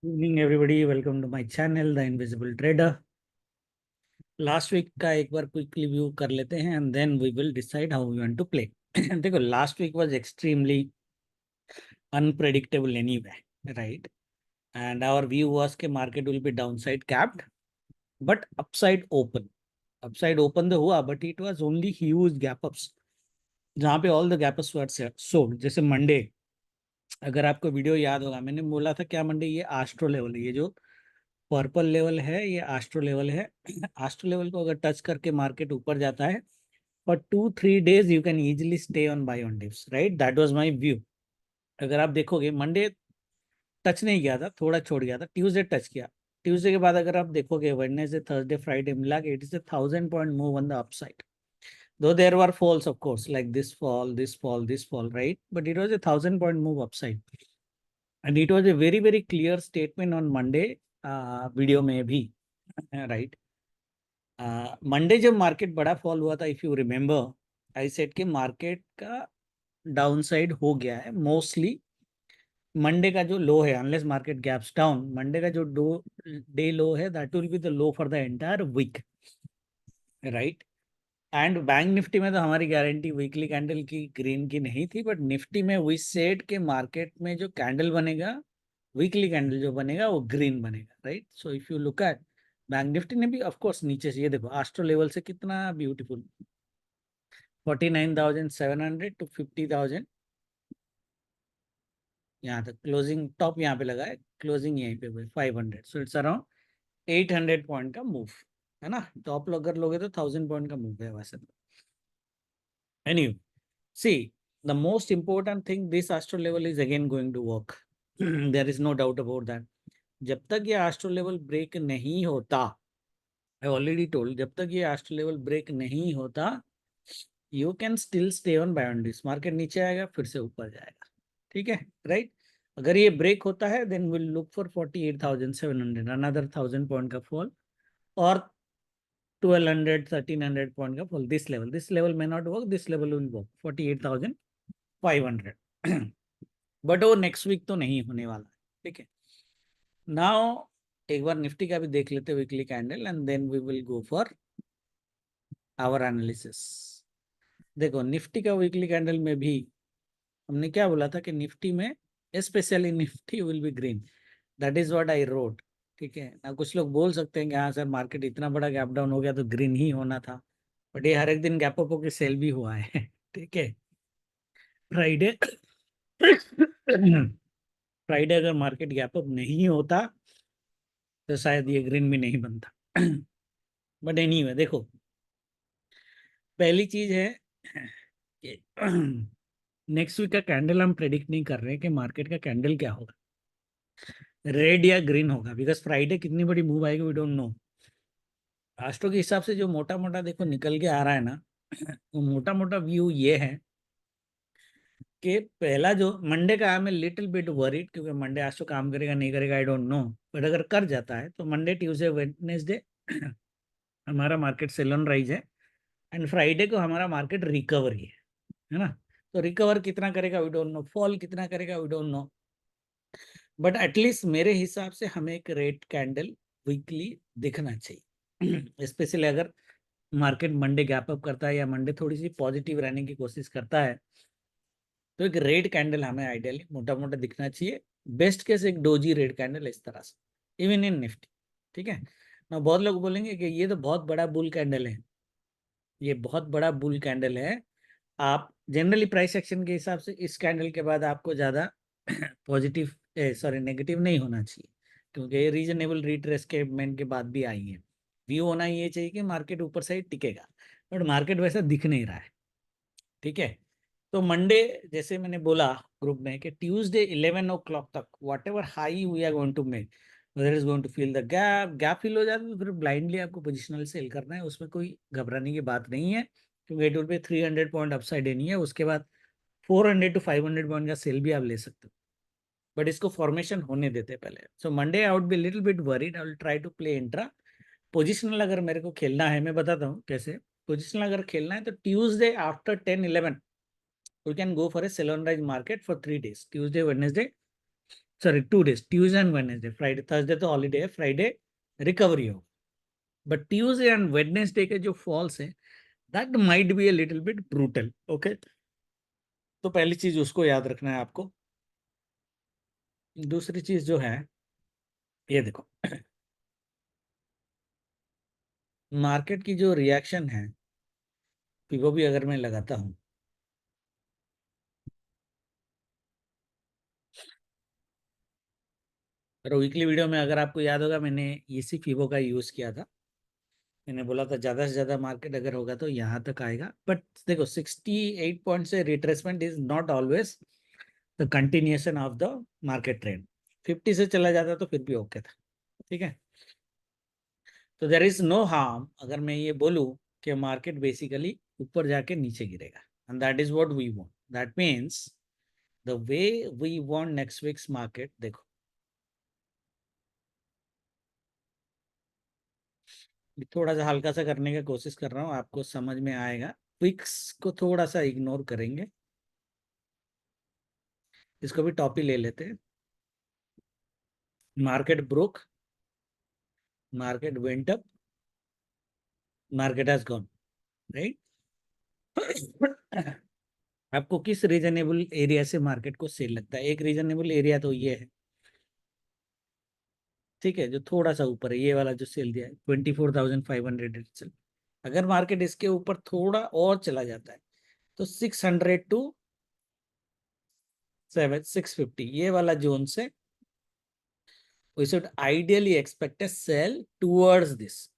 Evening everybody, welcome to my channel the invisible trader. Last week का एक बार quick review कर लेते हैं and then we will decide how we want to play. देखो, last week was extremely unpredictable anyway, right? And our view was के market will be downside capped but upside open. Upside open तो हुआ but it was only huge gap ups, जहाँ पे all the gap ups were sold. जैसे Monday, अगर आपको video याद होगा, मैंने बोला था क्या मंडे ये आस्ट्रो लेवल है, ये जो पर्पल लेवल है ये आस्ट्रो लेवल है। आस्ट्रो लेवल को अगर टच करके मार्केट ऊपर जाता है for 2-3 days you can easily stay on buy on dips, right? That was my view. अगर आप देखोगे मंडे टच नहीं किया था, थोड़ा छोड़ गया था, ट्यूसडे टच किया। ट्यूसडे के बाद अगर आप देखोगे वेडनेसडे थर्सडे फ्राइडे मिला के it is 1,000 point move on the upside. Though there were falls, of course, like this fall, this fall, this fall, right? But it was 1,000 point move upside. And it was a very, very clear statement on Monday video में भी, right? Monday जब market बड़ा fall हुआ था, if you remember, I said कि market का down side हो गया है मोस्टली। मंडे का जो लो है, unless market gaps down, Monday का जो डे लो है that will be the low for the entire week, right? And bank Nifty में तो हमारी गारंटी वीकली कैंडल की ग्रीन की नहीं थी, बट निफ्टी में वी सेड के मार्केट में जो कैंडल बनेगा, वीकली कैंडल जो बनेगा वो ग्रीन बनेगा, right? So if you look at bank Nifty ने भी ऑफ कोर्स नीचे से, ये देखो आस्ट्रो लेवल से कितना ब्यूटीफुल, 49,700 टू 50,000, यहाँ तक क्लोजिंग टॉप यहाँ पे लगा है, क्लोजिंग यहीं पे हुई 500। सो इट्स अराउंड 800 पॉइंट का मूव है ना। टॉप अगर लोगे तो 1,000 पॉइंट का मूव है वैसे तो। Anyway, see, the most important thing, this astro level is again going to work. There is no doubt about that. जब तक ये astro level break नहीं होता, I already told, जब तक ये astro level break नहीं होता, you can still stay on boundaries. Market नीचे आएगा फिर से ऊपर जाएगा, ठीक है, राइट? अगर ये ब्रेक होता है then we'll look for 48,700, another 1,000 point का फॉल, और 1,200 1,300 पॉइंट का fall. This level may not work, this level will work, 48,500। But वो नेक्स्ट वीक तो नहीं होने वाला, ठीक है। नाउ एक बार निफ्टी का भी देख लेते weekly candle and then we will go for our analysis. देखो निफ्टी का वीकली कैंडल में भी हमने क्या बोला था कि निफ्टी में specially Nifty will be green, that is what I wrote, ठीक है ना। कुछ लोग बोल सकते हैं कि हाँ सर मार्केट इतना बड़ा गैप डाउन हो गया तो ग्रीन ही होना था, बट ये हर एक दिन गैप अप होकर सेल भी हुआ है। ठीक है, फ्राइडे फ्राइडे अगर मार्केट गैप अप नहीं होता तो शायद ये ग्रीन भी नहीं बनता। बट एनीवे देखो, पहली चीज है कि नेक्स्ट वीक का कैंडल हम प्रेडिक्ट नहीं कर रहे हैं कि मार्केट का कैंडल क्या होगा, रेड या ग्रीन होगा, बिकॉज फ्राइडे कितनी बड़ी मूव आएगी वी डोंट नो। राष्ट्रों के हिसाब से जो मोटा मोटा देखो निकल के आ रहा है ना, वो मोटा मोटा व्यू ये है कि पहला जो मंडे का, I am little bit worried, क्योंकि मंडे आज तो काम करेगा नहीं करेगा आई डोंट नो, बट अगर कर जाता है तो मंडे ट्यूसडे वेडनेसडे हमारा मार्केट सेल ऑन राइज है, एंड फ्राइडे को हमारा मार्केट रिकवरी है ना। तो रिकवर कितना करेगा वी डोंट नो, फॉल कितना करेगा we don't know, but at least मेरे हिसाब से हमें एक रेड कैंडल वीकली दिखना चाहिए। स्पेशली अगर मार्केट मंडे गैप अप करता है या मंडे थोड़ी सी पॉजिटिव रहने की कोशिश करता है, तो एक रेड कैंडल हमें आइडियली मोटा मोटा दिखना चाहिए। बेस्ट केस एक डोजी रेड कैंडल इस तरह से, इवन इन निफ्टी, ठीक है ना। बहुत लोग बोलेंगे कि ये तो बहुत बड़ा बुल कैंडल है, ये बहुत बड़ा बुल कैंडल है। आप जनरली प्राइस एक्शन के हिसाब से इस कैंडल के बाद आपको ज़्यादा पॉजिटिव सॉरी नेगेटिव नहीं होना चाहिए, क्योंकि ये रीजनेबल रिट्रेसमेंट के बाद भी आई है। व्यू होना ये चाहिए कि मार्केट ऊपर साइड टिकेगा, बट मार्केट वैसा दिख नहीं रहा है, ठीक है। तो मंडे जैसे मैंने बोला ग्रुप में कि ट्यूसडे 11 o'clock तक whatever high we are going to make, whether is going to fill the gap, gap fill हो जाता है तो फिर ब्लाइंडली आपको पोजिशनल सेल करना है, उसमें कोई घबराने की बात नहीं है, क्योंकि it will pay 300 point upside नहीं है। उसके बाद 400 to 500 पॉइंट का सेल भी आप ले सकते हो, बट इसको फॉर्मेशन होने देते पहले। So Monday I would be little bit worried, I will try to play intra positional. अगर मेरे को खेलना है मैं बताता हूँ कैसे पोजिशनल अगर खेलना है, तो Tuesday after 10-11 we can go for a sell on rise market for 3 days, Tuesday, Wednesday, sorry 2 days, Tuesday and Wednesday, Friday Thursday तो हॉलीडे है, फ्राइडे रिकवरी हो, बट ट्यूसडे एंड वेडनेसडे के जो फॉल्स है that might be a little bit brutal. Okay, तो पहली चीज उसको याद रखना है आपको। दूसरी चीज जो है, ये देखो मार्केट की जो रिएक्शन है, वो भी अगर मैं लगाता हूँ, और वीकली वीडियो में अगर आपको याद होगा मैंने इसी फीबो का यूज किया था। मैंने बोला था ज्यादा से ज्यादा मार्केट अगर होगा तो यहाँ तक आएगा, बट देखो 68 पॉइंट से retracement is not always the continuation of the market trend. 50 से चला जाता तो फिर भी ओके था, ठीक है। तो देर इज नो हार्म अगर मैं ये बोलूँ कि मार्केट बेसिकली ऊपर जाके नीचे गिरेगा, and that is what we want. That means the way we want next weeks market, देखो थोड़ा सा हल्का सा करने की कोशिश कर रहा हूँ, आपको समझ में आएगा। विक्स को थोड़ा सा इग्नोर करेंगे, इसको भी टॉप ही ले लेते हैं। Market broke, market went up, market has gone, right. आपको किस रीजनेबल एरिया से मार्केट को सेल लगता है? एक रीजनेबल एरिया तो ये है, ठीक है, जो थोड़ा सा ऊपर है, ये वाला जो सेल दिया है 24,500। अगर मार्केट इसके ऊपर थोड़ा और चला जाता है तो 600 to 650, ये वाला जोन से we should ideally expect a sell towards this।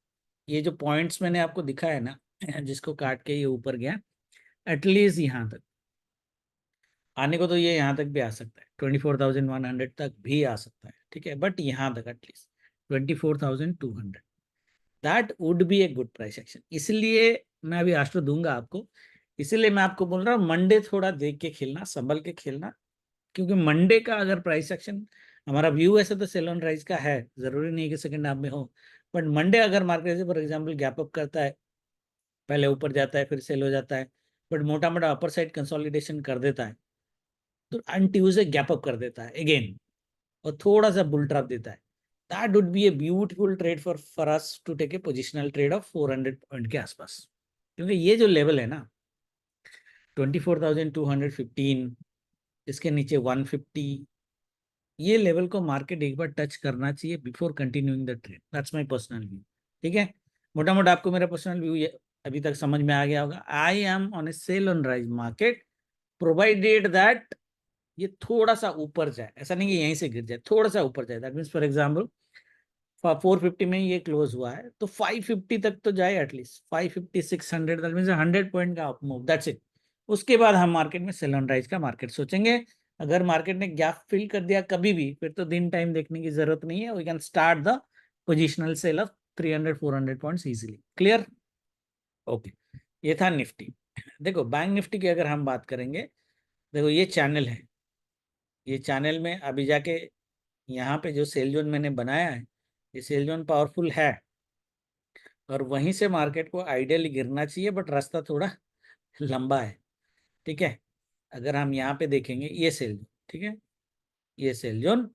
ये जो पॉइंट्स मैंने आपको दिखाया ना, जिसको काट के ये ऊपर गया, एटलीस्ट यहाँ तक आने को तो ये यहाँ तक भी आ सकता है, 24,100 तक भी आ सकता है, ठीक है, बट यहाँ तक at least 24,200, that would be a good price action. इसलिए मैं अभी आस्ट्रो दूंगा आपको, इसीलिए मैं आपको बोल रहा हूँ मंडे थोड़ा देख के खेलना, संभल के खेलना, क्योंकि मंडे का अगर प्राइस एक्शन, हमारा व्यू ऐसे तो सेल ऑन राइज का है, जरूरी नहीं है कि सेकंड हाफ में हो, बट मंडे अगर मार्केट से फॉर एग्जांपल गैप अप करता है, पहले ऊपर जाता है फिर सेल हो जाता है, बट मोटा मोटा अपर साइड कंसोलिडेशन कर देता है, तो अन ट्यूजडे गैप अप कर देता है अगेन और थोड़ा सा बुल ट्रैप देता है, that would be a beautiful trade for us to take a positional trade of 400 point के आसपास। क्योंकि ये जो लेवल है ना 24,215, इसके नीचे 150, ये लेवल को मार्केट एक बार टच करना चाहिए before continuing the trade. That's my personal view, ठीक है। मोटा मोटा आपको मेरा पर्सनल व्यू ये अभी तक समझ में आ गया होगा। I am on a sell on rise market provided that ये थोड़ा सा ऊपर जाए, ऐसा नहीं कि यहीं से गिर जाए, थोड़ा सा ऊपर जाए। दैट मीन्स फॉर एग्जाम्पल 450 में ये क्लोज हुआ है तो 550 तक तो जाए एटलीस्ट, 550 600, दैट मीन्स 100 पॉइंट का अप मूव, दैट्स इट। उसके बाद हम मार्केट में सेल ऑन राइज का मार्केट सोचेंगे। अगर मार्केट ने गैप फिल कर दिया कभी भी, फिर तो दिन टाइम देखने की जरूरत नहीं है, we can start the positional sell of 300 400 points easily. Clear? Okay, ये था निफ्टी। देखो बैंक निफ्टी की अगर हम बात करेंगे, देखो ये चैनल है, ये चैनल में अभी जाके यहाँ पे जो सेल जोन मैंने बनाया है, ये सेल जोन पावरफुल है और वहीं से मार्केट को आइडियली गिरना चाहिए, बट रास्ता थोड़ा लंबा है, ठीक है। अगर हम यहाँ पे देखेंगे ये सेल जोन, ठीक है, ये सेल जोन,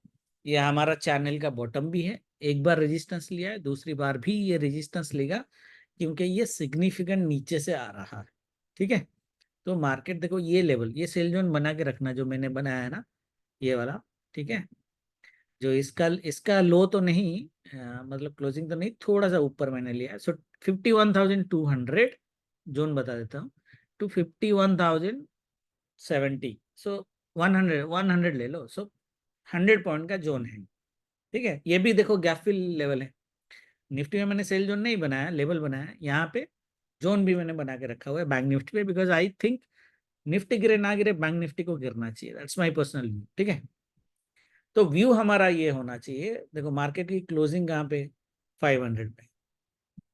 ये हमारा चैनल का बॉटम भी है, एक बार रेजिस्टेंस लिया है, दूसरी बार भी ये रेजिस्टेंस लेगा क्योंकि ये सिग्निफिकेंट नीचे से आ रहा है, ठीक है। तो मार्केट देखो ये लेवल, ये सेल जोन बना के रखना जो मैंने बनाया है ना, ये वाला, ठीक है, जो इसका इसका लो तो नहीं, मतलब क्लोजिंग तो नहीं, थोड़ा सा ऊपर मैंने लिया, सो 51,200 जोन बता देता हूँ टू 51,070, सो 100 ले लो, सो 100 पॉइंट का जोन है, ठीक है। ये भी देखो गैप फिल लेवल है। निफ्टी में मैंने सेल जोन नहीं बनाया, लेवल बनाया है, यहाँ पे जोन भी मैंने बना के रखा हुआ है बैंक निफ्टी पे, बिकॉज आई थिंक निफ्टी गिरे ना गिरे बैंक निफ्टी को गिरना चाहिए, दैट्स माय पर्सनल व्यू, ठीक है। तो व्यू हमारा ये होना चाहिए, देखो मार्केट की क्लोजिंग कहाँ पे, 500 पे,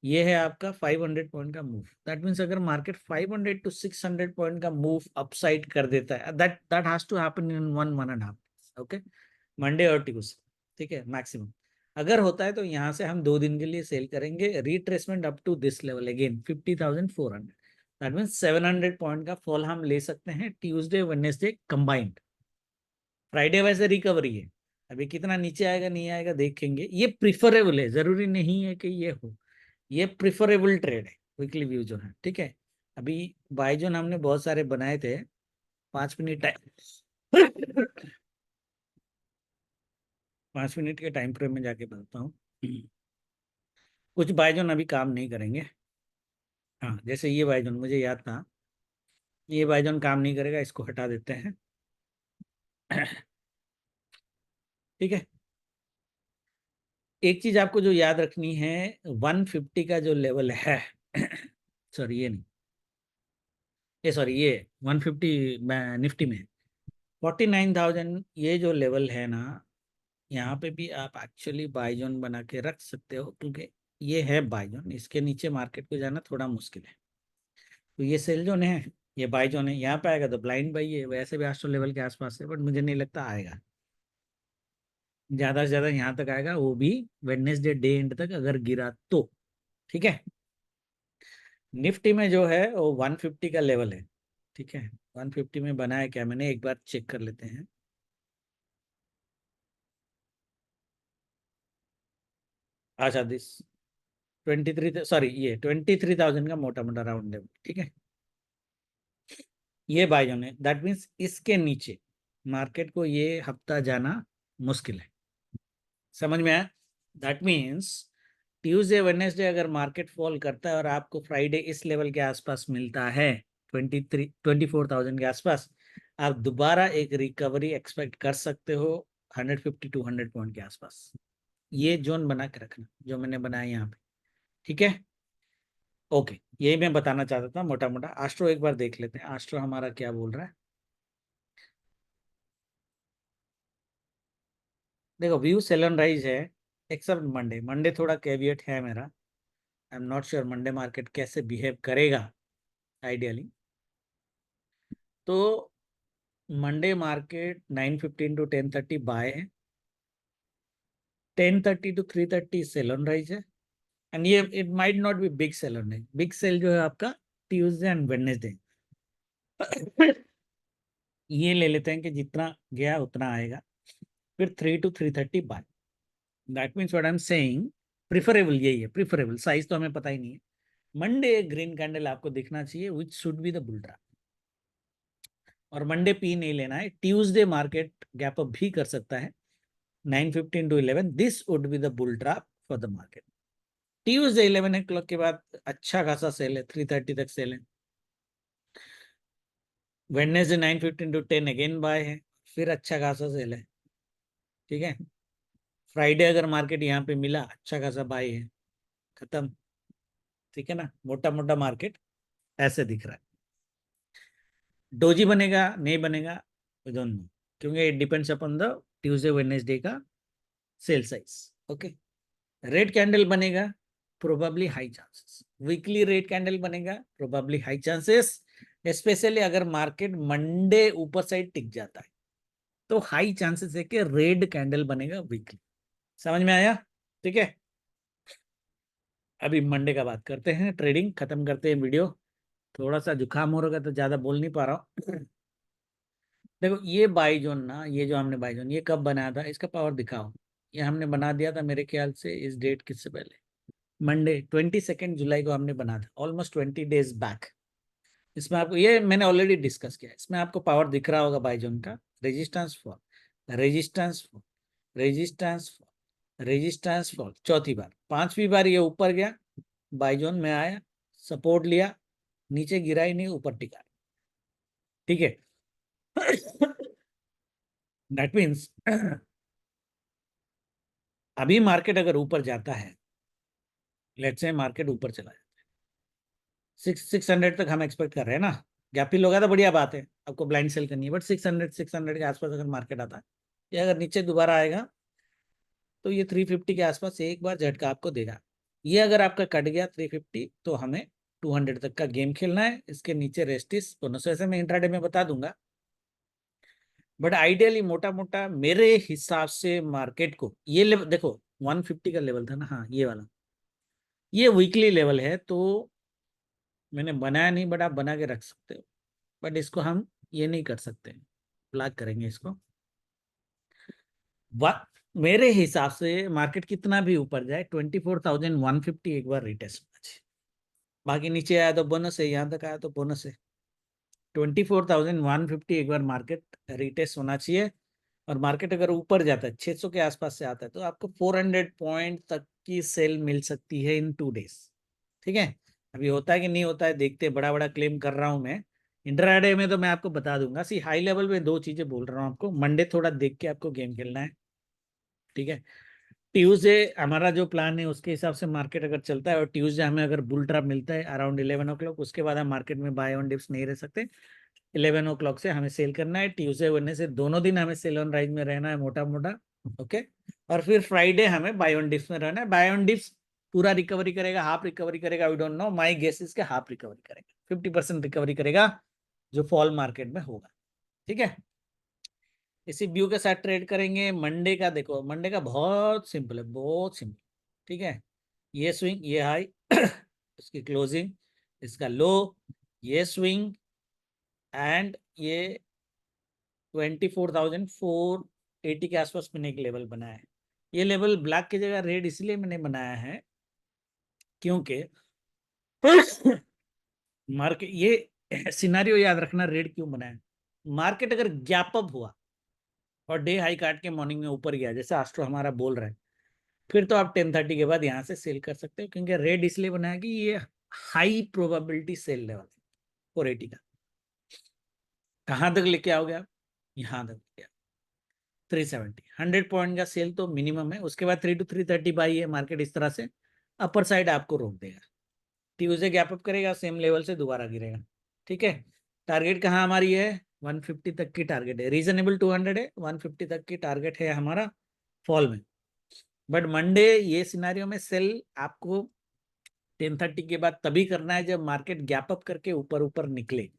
ये है आपका 500 पॉइंट का मूव। दैट मीन्स अगर मार्केट 500 to 600 पॉइंट का मूव अपसाइड कर देता है, that that has to happen in 1 1.5, okay, Monday और ट्यूसडे, ठीक है, मैक्सिमम। अगर होता है तो यहाँ से हम 2 दिन के लिए सेल करेंगे, retracement up to this level again 50,400, that means 700 point का फॉल हम ले सकते हैं ट्यूसडे वेडनेसडे कंबाइंड। फ्राइडे वैसे रिकवरी है, अभी कितना नीचे आएगा नहीं आएगा देखेंगे, ये प्रिफरेबल है, जरूरी नहीं है कि ये हो, ये प्रिफरेबल ट्रेड है वीकली व्यू जो है, ठीक है। अभी बाय जोन हमने बहुत सारे बनाए थे, 5 मिनट टाइम 5 मिनट के टाइम फ्रेम में जाके बताता हूँ। कुछ बाय जोन अभी काम नहीं करेंगे। हाँ, जैसे ये बाय जोन मुझे याद था, ये बाय जोन काम नहीं करेगा, इसको हटा देते हैं। ठीक है। एक चीज आपको जो याद रखनी है, 150 का जो लेवल है सॉरी ये नहीं, ये सॉरी ये 150 निफ्टी में 49,000 ये जो लेवल है ना, यहाँ पे भी आप एक्चुअली बाय जोन बना के रख सकते हो, क्योंकि ये है बाय जोन, इसके नीचे मार्केट को जाना थोड़ा मुश्किल है। तो ये सेल जोन है, ये बाय जोन है, यहाँ पे आएगा तो ब्लाइंड बाई है, वैसे भी आस्ट्रो लेवल के आसपास है, बट मुझे नहीं लगता आएगा, ज्यादा से ज्यादा यहाँ तक आएगा, वो भी वेडनेसडे डे एंड तक अगर गिरा तो। ठीक है। निफ्टी में जो है वो 150 का लेवल है, ठीक है। 150 में बना है क्या मैंने, एक बार चेक कर लेते हैं। अच्छा दिस 23, सॉरी ये 23,000 का मोटा मोटा राउंड लेवल, ठीक है। ये बाय जोन है, दैट मीन्स इसके नीचे मार्केट को ये हफ्ता जाना मुश्किल है। समझ में आया? दैट मीन्स ट्यूसडे वेडनेसडे अगर मार्केट फॉल करता है और आपको फ्राइडे इस लेवल के आसपास मिलता है, 24,000 के आसपास, आप दोबारा एक रिकवरी एक्सपेक्ट कर सकते हो 150 टू 100 पॉइंट के आसपास। ये जोन बना के रखना जो मैंने बनाया यहाँ पे, ठीक है। ओके, यही मैं बताना चाहता था मोटा मोटा। आस्ट्रो एक बार देख लेते हैं, आस्ट्रो हमारा क्या बोल रहा है। देखो व्यू सेलन राइज है, एक्सेप्ट मंडे, मंडे थोड़ा कैवियट है मेरा, I am not sure Monday market कैसे बिहेव करेगा आइडियली। तो मंडे मार्केट 9:15 टू 10:30 बाय है, 10:30 टू 3:30 सेलन राइज है, एंड ये it might not be big sell on है, बिग सेल जो है आपका ट्यूसडे एंड वेडनेसडे। ये ले लेते हैं कि जितना गया उतना आएगा, फिर 3 to 3:30 buy. That means what I am saying, preferable यही है, प्रिफरेबल साइज तो हमें पता ही नहीं है। मंडे ग्रीन कैंडल आपको दिखना चाहिए which should be the bull trap, और मंडे पी नहीं लेना है, ट्यूसडे मार्केट गैप अप भी कर सकता है 9:15 to 11, this would be the bull trap for the market. Tuesday 11 o'clock के बाद अच्छा खासा सेल है, 3:30 तक सेल है। वेडनेसडे 9:15 to 10 अगेन बाय है, फिर अच्छा खासा सेल है, ठीक है। फ्राइडे अगर मार्केट यहाँ पे मिला, अच्छा खासा बाय है, खत्म, ठीक है ना। मोटा मोटा मार्केट ऐसे दिख रहा है। डोजी बनेगा नहीं बनेगा वी डोंट नो, क्योंकि it depends upon the Tuesday Wednesday का sell size. Okay, red candle बनेगा, probably high chances. Weekly red candle बनेगा, प्रोबेबली हाई चांसेस, स्पेशली अगर मार्केट मंडे ऊपर साइड टिक जाता है तो हाई चांसेस है कि रेड कैंडल बनेगा वीकली। समझ में आया? ठीक है। अभी मंडे का बात करते हैं, ट्रेडिंग खत्म करते हैं वीडियो। थोड़ा सा जुकाम हो रहा है तो ज्यादा बोल नहीं पा रहा हूँ। देखो ये बाई जोन ना, ये जो हमने बाई जोन ये कब बनाया था, इसका पावर दिखाओ। ये हमने बना दिया था मेरे ख्याल से इस डेट किससे पहले, मंडे 22 जुलाई को हमने बना था, ऑलमोस्ट 20 days बैक। इसमें आपको, ये मैंने ऑलरेडी डिस्कस किया, इसमें आपको पावर दिख रहा होगा बाई जोन का, resistance fall, resistance fall, resistance fall, resistance fall, चौथी बार, पांचवी बार ये ऊपर गया, बाई जोन में आया, सपोर्ट लिया, नीचे गिरा ही नहीं, ऊपर टिका, ठीक है। दैट मीन्स अभी मार्केट अगर ऊपर जाता है, लेट्स से मार्केट ऊपर चला जाता है, 600 तक हम एक्सपेक्ट कर रहे हैं ना, गैप फिल होगा तो बढ़िया बात है, आपको ब्लाइंड सेल करनी है, बट 600 के आसपास अगर मार्केट आता है, ये अगर नीचे दोबारा आएगा तो ये 350 के आसपास एक बार झटका आपको देगा। ये अगर आपका कट गया 350 तो हमें 200 तक का गेम खेलना है, इसके नीचे रेस्टिस बोनस, वैसे मैं इंट्राडे में बता दूंगा, बट आइडियली मोटा मोटा मेरे हिसाब से मार्केट को ये लेवल देखो, 150 का लेवल था ना, हाँ ये वाला, ये वीकली लेवल है, तो मैंने बनाया नहीं, बट आप बना के रख सकते हो, बट इसको हम ये नहीं कर सकते, ब्लॉक करेंगे इसको। मेरे हिसाब से मार्केट कितना भी ऊपर जाए 24,150 एक बार रिटेस्ट होना चाहिए। बाकी नीचे आया तो बोनस है, यहाँ तक आया तो बोनस है। 24,150 एक बार मार्केट रिटेस्ट होना चाहिए। और मार्केट अगर ऊपर जाता है 600 के आसपास से आता है तो आपको 400 पॉइंट तक की सेल मिल सकती है इन 2 डेज। ठीक है, अभी होता है कि नहीं होता है देखते हैं, बड़ा बड़ा क्लेम कर रहा हूं मैं। इंट्राडे में तो मैं आपको बता दूंगा। सी हाई लेवल में दो चीजें बोल रहा हूँ आपको, मंडे थोड़ा देख के आपको गेम खेलना है। ठीक है, ट्यूसडे हमारा जो प्लान है उसके हिसाब से मार्केट अगर चलता है और ट्यूसडे हमें अगर बुल ट्रैप मिलता है अराउंड 11 o'clock, उसके बाद हम मार्केट में बाय ऑन डिप्स नहीं रह सकते। 11 o'clock से हमें सेल करना है। ट्यूसडे वेडनेसडे दोनों दिन हमें सेल ऑन राइज में रहना है मोटा मोटा। ओके, और फिर फ्राइडे हमें बाय ऑन डिप्स में रहना है। बाय ऑन डिप्स पूरा रिकवरी करेगा, हाफ रिकवरी करेगा, we don't know, my guess is के हाफ रिकवरी करेगा, 50% रिकवरी करेगा जो फॉल मार्केट में होगा। ठीक है, इसी व्यू के साथ ट्रेड करेंगे। मंडे का देखो, मंडे का बहुत सिंपल है, बहुत सिंपल। ठीक है, ये स्विंग, ये हाई इसकी क्लोजिंग, इसका लो, ये स्विंग, एंड ये 24,480 के आसपास मैंने एक लेवल बनाया है। ये लेवल ब्लैक की जगह रेड इसलिए मैंने बनाया है क्योंकि मार्केट, ये सिनारियो याद रखना, रेड क्यों बनाया। मार्केट अगर गैप अप हुआ और डे हाई काट के मॉर्निंग में ऊपर गया जैसे आस्ट्रो हमारा बोल रहा है, फिर तो आप 10:30 के बाद यहाँ से सेल कर सकते हो, क्योंकि रेड इसलिए बनाया कि ये हाई प्रोबेबिलिटी सेल लेवल है 480 का। कहाँ तक लेके आओगे आप, यहाँ तक लेके आओ 370, 100 पॉइंट का सेल तो मिनिमम है। उसके बाद 3 to 330 बाई है मार्केट, इस तरह से अपर साइड आपको रोक देगा। ट्यूजडे गैप अप करेगा, सेम लेवल से दोबारा गिरेगा। ठीक है, टारगेट कहाँ हमारी है, 150 तक की टारगेट है। रीजनेबल 200 है, 150 तक की टारगेट है हमारा फॉल में। बट मंडे ये सिनारियो में सेल आपको 10:30 के बाद तभी करना है जब मार्केट गैप अप करके ऊपर ऊपर निकले,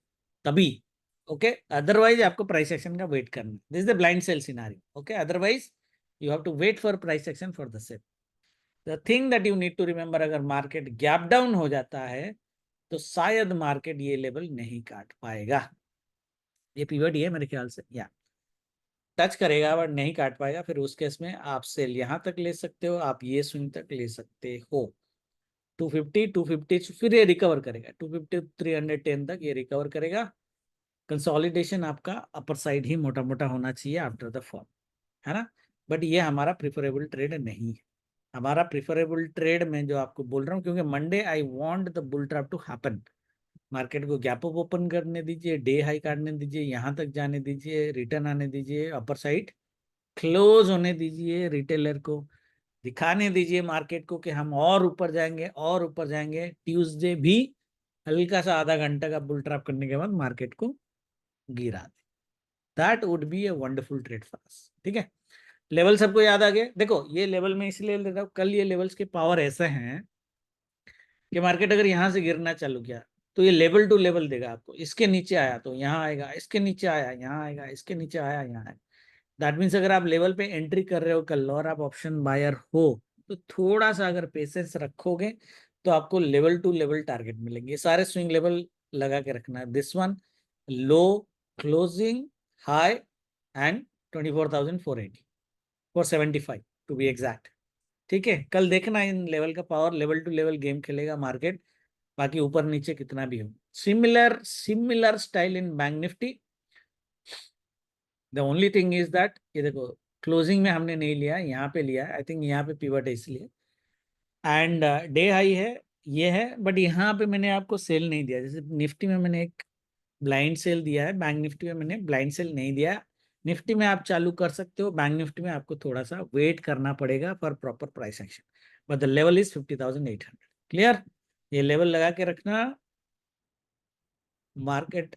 तभी। ओके, अदरवाइज आपको प्राइस एक्शन का वेट करना, this is the blind sell scenario. Okay, otherwise you have to wait for price action for the sell. The thing that you need to remember, अगर market gap down हो जाता है तो शायद market ये level नहीं काट पाएगा। ये पीवट ही है मेरे ख्याल से, या टच करेगा बट नहीं काट पाएगा। फिर उस केस में आप सेल यहाँ तक ले सकते हो, आप ये स्विंग तक ले सकते हो 250 फिर ये रिकवर करेगा 250 310 तक ये रिकवर करेगा। कंसोलिडेशन आपका अपर साइड ही मोटा मोटा होना चाहिए आफ्टर द फॉल, है ना। बट ये हमारा प्रिफरेबल ट्रेड नहीं है। हमारा प्रिफरेबल ट्रेड में जो आपको बोल रहा हूँ, क्योंकि Monday I want the bull trap to happen. Market को गैप अप ओपन करने दीजिए, डे हाई काटने दीजिए, यहाँ तक जाने दीजिए, रिटर्न आने दीजिए, अपर साइड क्लोज होने दीजिए, रिटेलर को दिखाने दीजिए मार्केट को कि हम और ऊपर जाएंगे और ऊपर जाएंगे। ट्यूसडे भी हल्का सा आधा घंटा का बुल ट्रैप करने के बाद मार्केट को गिरा दे, that would be a wonderful trade for us. ठीक है, लेवल सबको याद आ गए। देखो ये लेवल में इसलिए ले रहा हूँ, कल ये लेवल्स के पावर ऐसे हैं कि मार्केट अगर यहाँ से गिरना चालू किया तो ये लेवल टू लेवल देगा आपको। इसके नीचे आया तो यहाँ आएगा, इसके नीचे आया यहाँ आएगा, इसके नीचे आया यहाँ आएगा। दैट मीन्स अगर आप लेवल पे एंट्री कर रहे हो कल और आप ऑप्शन बायर हो तो थोड़ा सा अगर पेशेंस रखोगे तो आपको लेवल टू लेवल टारगेट मिलेंगे। ये सारे स्विंग लेवल लगा के रखना है, this one, low, closing, high, and 24,480 475 to be exact. ठीक है, कल देखना इन लेवल का power, level to level game खेलेगा मार्केट, बाकी ऊपर नीचे कितना भी हो। Similar similar style in bank Nifty. The only thing is that ये देखो, क्लोजिंग में हमने नहीं लिया, यहाँ पे लिया, आई थिंक यहाँ पे पिवट है इसलिए, एंड डे हाई है, ये है। बट यहाँ पे मैंने आपको सेल नहीं दिया, जैसे निफ्टी में मैंने एक ब्लाइंड सेल दिया है, बैंक निफ्टी में मैंने ब्लाइंड सेल नहीं दिया। निफ्टी में आप चालू कर सकते हो, बैंक निफ्टी में आपको थोड़ा सा वेट करना पड़ेगा for proper price action. But the level is 50,800। Clear, ये लेवल लगा के रखना। मार्केट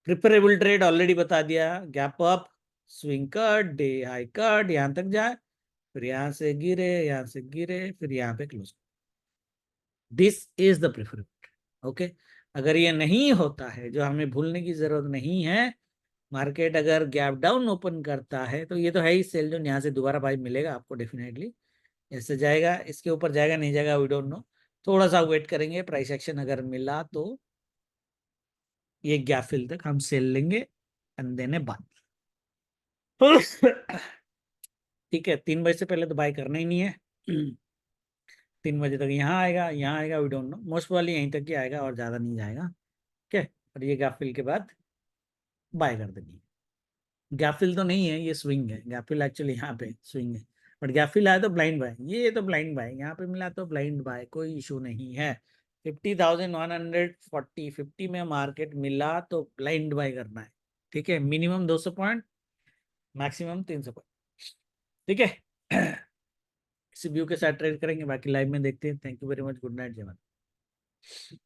प्रिफरेबल ट्रेड ऑलरेडी बता दिया, gap up, swing cut, day high cut, यहां तक जाए, फिर यहां से गिरे, यहां से गिरे, फिर यहां पे close. This is the preferable. Okay, अगर ये नहीं होता है, जो हमें भूलने की जरूरत नहीं है, मार्केट अगर गैप डाउन ओपन करता है तो ये तो है ही सेल जोन, यहाँ से दोबारा बाई मिलेगा आपको डेफिनेटली। ऐसे जाएगा, इसके ऊपर जाएगा नहीं जाएगा वी डोंट नो, थोड़ा सा वेट करेंगे, प्राइस एक्शन अगर मिला तो ये गैप फिल तक हम सेल लेंगे एंड देने बाद। ठीक है, 3 बजे से पहले तो बाय करना ही नहीं है। 3 बजे तक यहाँ आएगा, वी डोंट नो, मोस्ट वाली यहीं तक ही आएगा और ज़्यादा नहीं जाएगा। ठीक है, और ये गैप फिल के बाद बाय कर देनी है। गैप फिल तो नहीं है, ये स्विंग है। गैप फिल एक्चुअली यहाँ पे स्विंग है, बट गैप फिल आया तो ब्लाइंड बाय, ये तो ब्लाइंड बाय, यहाँ पे मिला तो ब्लाइंड बाय, कोई इशू नहीं है। 50,140, 50 में मार्केट मिला तो ब्लाइंड बाय करना है। ठीक है, मिनिमम 200 पॉइंट, मैक्सिमम 300 पॉइंट। ठीक है। इसी व्यू के साथ ट्रेड करेंगे, बाकी लाइव में देखते हैं। Thank you very much, good night, जय माता।